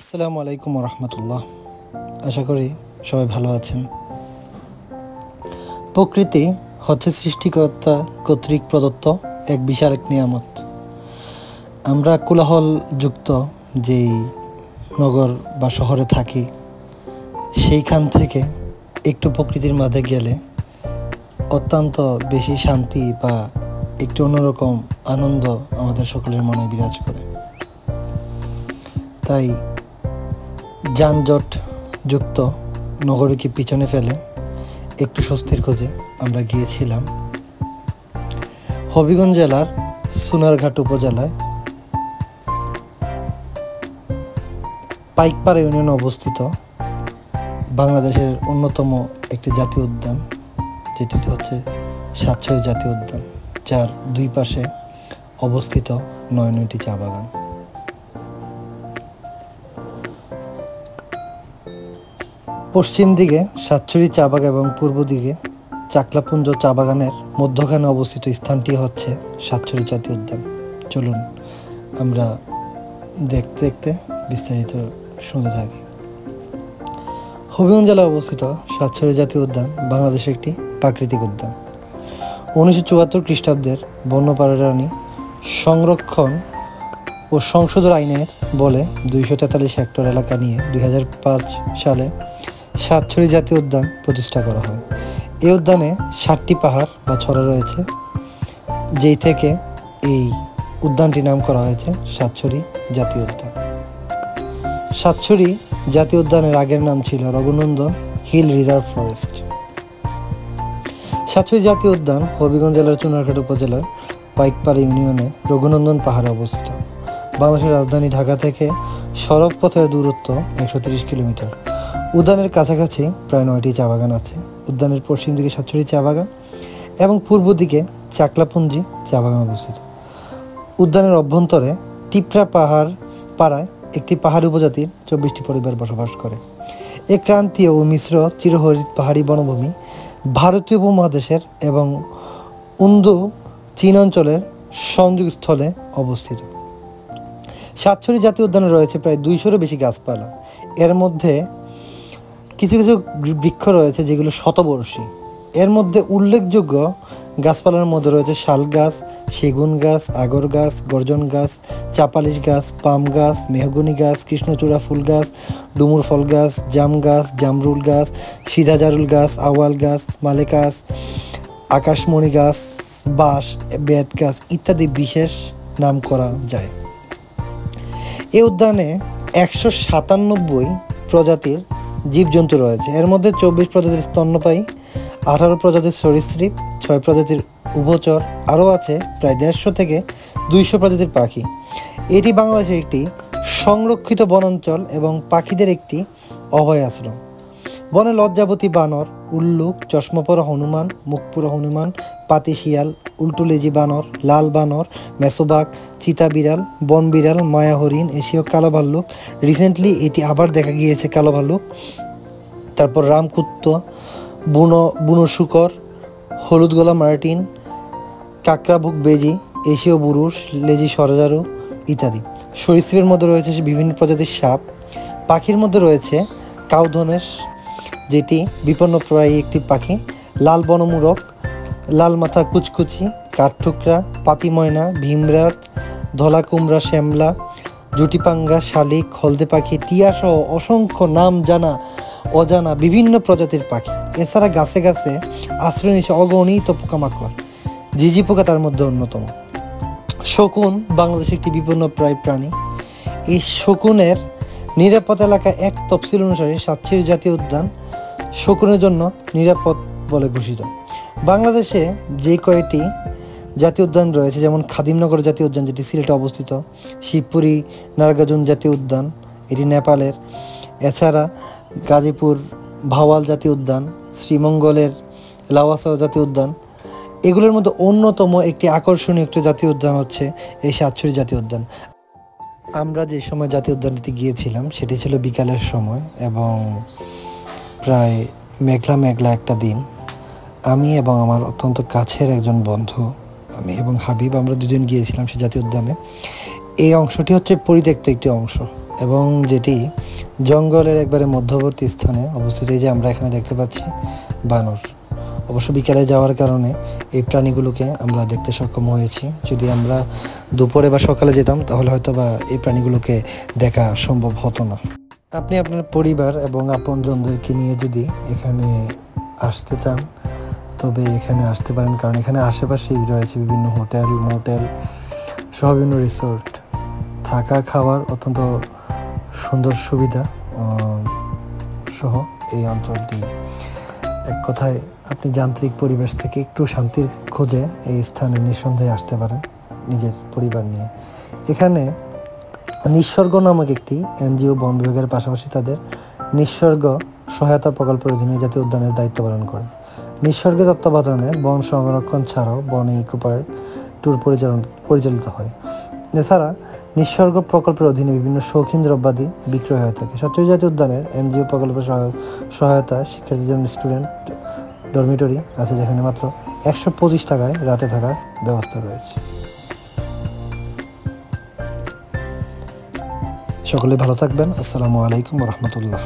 আসসালামু আলাইকুম রহমতুল্লাহ। আশা করি সবাই ভালো আছেন। প্রকৃতি হচ্ছে সৃষ্টিকর্তা কর্তৃক প্রদত্ত এক বিশাল এক নিয়ামত। আমরা কোলাহলযুক্ত যেই নগর বা শহরে থাকি, সেইখান থেকে একটু প্রকৃতির মাঝে গেলে অত্যন্ত বেশি শান্তি বা একটু অন্যরকম আনন্দ আমাদের সকলের মনে বিরাজ করে। তাই যানজটযুক্ত নগরীকে পিছনে ফেলে একটু স্বস্তির খোঁজে আমরা গিয়েছিলাম হবিগঞ্জ জেলার সোনারঘাট উপজেলায় পাইকপাড়া ইউনিয়নে অবস্থিত বাংলাদেশের অন্যতম একটি জাতীয় উদ্যান, যেটি হচ্ছে সাতছড়ি জাতীয় উদ্যান, যার দুই পাশে অবস্থিত ৯টি চা বাগান। পশ্চিম দিকে সাতছড়ি চা বাগান এবং পূর্ব দিকে চাকলাপুঞ্জ চা বাগানের মধ্যখানে অবস্থিত স্থানটি হচ্ছে সাতছড়ি জাতীয় উদ্যান। চলুন আমরা দেখতে দেখতে বিস্তারিত শুনতে থাকি। হবিগঞ্জ জেলায় অবস্থিত সাতছড়ি জাতীয় উদ্যান বাংলাদেশের একটি প্রাকৃতিক উদ্যান। 1974 খ্রিস্টাব্দের বন্যপ্রাণী সংরক্ষণ ও সংশোধন আইনের বলে 243 হেক্টর এলাকা নিয়ে 2005 সালে সাতছড়ি জাতীয় উদ্যান প্রতিষ্ঠা করা হয়। এই উদ্যানে 7টি পাহাড় বা ছড়া রয়েছে, যেই থেকে এই উদ্যানটির নাম করা হয়েছে সাতছড়ি জাতীয় উদ্যান। সাতছড়ি জাতীয় উদ্যানের আগের নাম ছিল রঘুনন্দন হিল রিজার্ভ ফরেস্ট। সাতছড়ি জাতীয় উদ্যান হবিগঞ্জ জেলার সোনারঘাট উপজেলার পাইকপাড়া ইউনিয়নে রঘুনন্দন পাহাড়ে অবস্থিত। বাংলাদেশের রাজধানী ঢাকা থেকে সড়ক পথের দূরত্ব 130 কিলোমিটার। উদ্যানের কাছাকাছি প্রায় 9টি চা বাগান আছে। উদ্যানের পশ্চিম দিকে সাতছড়ি চা বাগান এবং পূর্ব দিকে চাকলাপুঞ্জি চা বাগান অবস্থিত। উদ্যানের অভ্যন্তরে টিপরা পাড়ায় একটি পাহাড়ি উপজাতির 24টি পরিবার বসবাস করে। এই ক্রান্তীয় ও মিশ্র চিরহরিত পাহাড়ি বনভূমি ভারতীয় উপমহাদেশের এবং ইন্দো চীন অঞ্চলের সংযোগস্থলে অবস্থিত। সাতছড়ি জাতীয় উদ্যানে রয়েছে প্রায় 200-এরও বেশি গাছপালা। এর মধ্যে কিছু কিছু বৃক্ষ রয়েছে যেগুলো শতবর্ষী। এর মধ্যে উল্লেখযোগ্য গাছপালার মধ্যে রয়েছে শাল গাছ, সেগুন গাছ, আগর গাছ, গর্জন গাছ, চাপালিশ গাছ, পাম গাছ, মেহগনি গাছ, কৃষ্ণচূড়া ফুল গাছ, ডুমুর ফল গাছ, জাম গাছ, জামরুল গাছ, সিধা জারুল গাছ, আওয়াল গাছ, মালে গাছ, আকাশমণি গাছ, বাঁশ, বেত গাছ ইত্যাদি বিশেষ নাম করা যায়। এই উদ্যানে 197 প্রজাতির জীবজন্তু রয়েছে। এর মধ্যে 24 প্রজাতির স্তন্যপায়ী, 18 প্রজাতির সরীসৃপ, 6 প্রজাতির উভচর, আরও আছে প্রায় 150 থেকে 200 প্রজাতির পাখি। এটি বাংলাদেশের একটি সংরক্ষিত বনাঞ্চল এবং পাখিদের একটি অভয় আশ্রম। বনে লজ্জাবতী বানর, উল্লুক, চশমাপরা হনুমান, মুখপুরা হনুমান, পাতি শিয়াল, উল্টুলেজি বানর, লাল বানর, মেসোবাগ, চিতা বিড়াল, বন বিড়াল, মায়া হরিণ, এশীয় কালো ভাল্লুক, রিসেন্টলি এটি আবার দেখা গিয়েছে কালো ভাল্লুক, তারপর রামকুত্ত, বুনো শুকর, হলুদ গলা মার্টিন, কাকড়াবুক বেজি, এশীয় বুরুষ, লেজি সরজারু ইত্যাদি। সরীসৃপের মধ্যে রয়েছে বিভিন্ন প্রজাতির সাপ। পাখির মধ্যে রয়েছে কাউধনেশ, যেটি বিপন্নপ্রায়ী একটি পাখি, লাল বনমূরক, লাল মাথা কুচকুচি, কাঠঠুকরা, পাতি ময়না, ভীমরাত, ধলা কুমড়া, শ্যামলা, জুটিপাঙ্গা, শালিক, হলদে পাখি, টিয়া সহ অসংখ্য নাম জানা অজানা বিভিন্ন প্রজাতির পাখি। এছাড়া গাছে গাছে আশ্রয় নিয়েছে অগণিত পোকামাকড়, ঝিঝি পোকা তার মধ্যে অন্যতম। শকুন বাংলাদেশের একটি বিপন্নপ্রায় প্রাণী। এই শকুনের নিরাপদ এলাকা এক তফসিল অনুসারে সাতছড়ি জাতীয় উদ্যান শকুনের জন্য নিরাপদ বলে ঘোষিত। বাংলাদেশে যে কয়টি জাতীয় উদ্যান রয়েছে, যেমন খাদিমনগর জাতীয় উদ্যান যেটি সিলেটে অবস্থিত, শিবপুরী নার্গাজুন জাতীয় উদ্যান এটি নেপালের, এছাড়া গাজীপুর ভাওয়াল জাতীয় উদ্যান, শ্রীমঙ্গলের লাওয়াসাও জাতীয় উদ্যান, এগুলোর মধ্যে অন্যতম একটি আকর্ষণীয় একটি জাতীয় উদ্যান হচ্ছে এই সাতছড়ি জাতীয় উদ্যান। আমরা যে সময় জাতীয় উদ্যানটিতে গিয়েছিলাম সেটি ছিল বিকালের সময় এবং প্রায় মেঘলা মেঘলা একটা দিন। আমি এবং আমার অত্যন্ত কাছের একজন বন্ধু, আমি এবং হাবিব, আমরা দুজন গিয়েছিলাম সেই জাতীয় উদ্যানে। এই অংশটি হচ্ছে পরিত্যক্ত একটি অংশ এবং যেটি জঙ্গলের একবারে মধ্যবর্তী স্থানে অবস্থিত। এই যে আমরা এখানে দেখতে পাচ্ছি বানর। অবশ্য বিকালে যাওয়ার কারণে এই প্রাণীগুলোকে আমরা দেখতে সক্ষম হয়েছি। যদি আমরা দুপুরে বা সকালে যেতাম তাহলে হয়তো বা এই প্রাণীগুলোকে দেখা সম্ভব হতো না। আপনি আপনার পরিবার এবং আপনজনদেরকে নিয়ে যদি এখানে আসতে চান তবে এখানে আসতে পারেন, কারণ এখানে আশেপাশেই রয়েছে বিভিন্ন হোটেল, মোটেল সহ বিভিন্ন রিসোর্ট। থাকা খাওয়ার অত্যন্ত সুন্দর সুবিধা সহ এই অঞ্চলটি। এক কথায় আপনি যান্ত্রিক পরিবেশ থেকে একটু শান্তির খোঁজে এই স্থানে নিঃসন্দেহে আসতে পারেন নিজের পরিবার নিয়ে। এখানে নিঃস্বর্গ নামক একটি এনজিও বন বিভাগের পাশাপাশি তাদের নিঃস্বর্গ সহায়তা প্রকল্পের অধীনে জাতীয় উদ্যানের দায়িত্ব পালন করে। নিঃস্বর্গের তত্ত্বাবধানে বন সংরক্ষণ ছাড়াও বনে ইকো পার্ক ট্যুর পরিচালিত হয়। এছাড়া নিঃস্বর্গ প্রকল্পের অধীনে বিভিন্ন শৌখিন দ্রব্যাদি বিক্রয় হয়ে থাকে। সাতচল্লিশ জাতীয় উদ্যানের এনজিও প্রকল্পের সহায়তা শিক্ষার্থীদের জন্য স্টুডেন্ট ডরমিটরি আছে, যেখানে মাত্র 125 টাকায় রাতে থাকার ব্যবস্থা রয়েছে। সকলে ভালো থাকবেন। আসসালামু আলাইকুম ওয়া রাহমাতুল্লাহ।